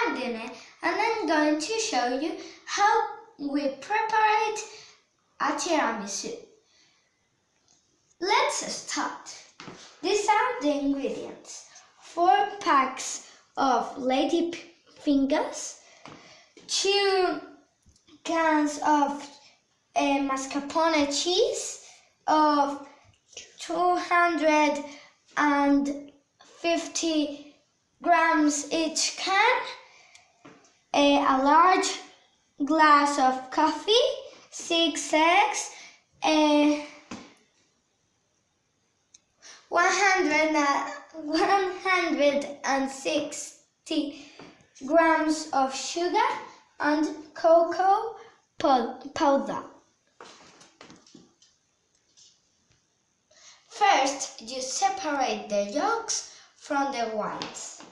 I'm Dune and I'm going to show you how we prepare a tiramisu. Let's start. These are the ingredients: 4 packs of lady fingers, 2 cans of mascarpone cheese of 250 grams each can, a large glass of coffee, 6 eggs, 160 grams of sugar and cocoa powder. First, you separate the yolks from the whites.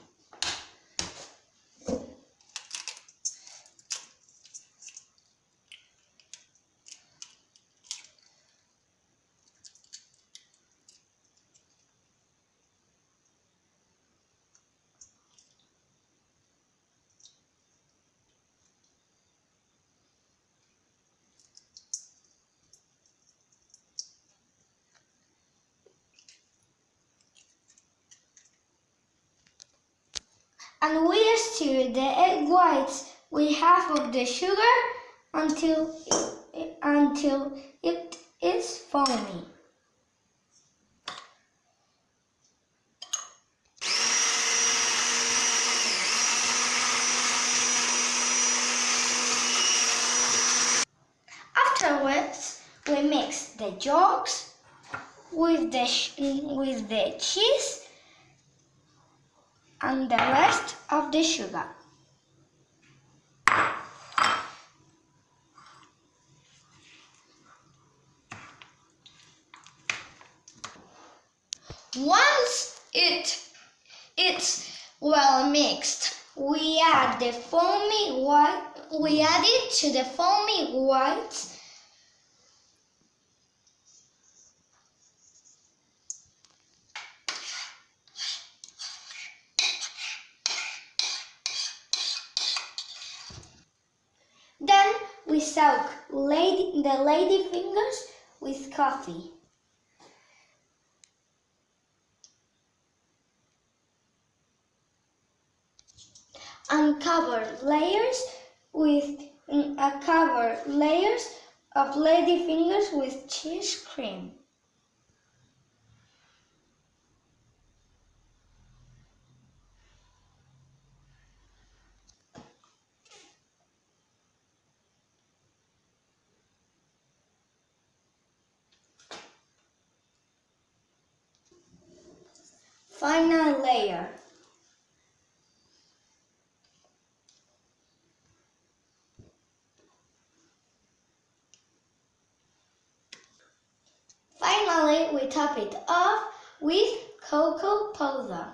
And we stir the egg whites with half of the sugar until it is foamy. Afterwards, we mix the yolks with the cheese and the rest of the sugar. Once it's well mixed, we add it to the foamy whites. Then we soak the lady fingers with coffee. And cover layers of lady fingers with cheese cream. Final layer. Finally, we top it off with cocoa powder.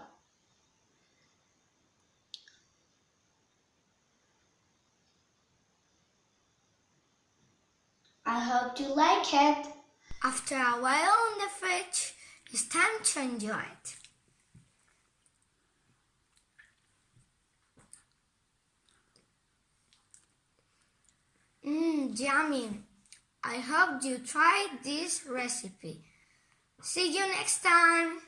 I hope you like it. After a while in the fridge, it's time to enjoy it. Yummy! I hope you try this recipe. See you next time!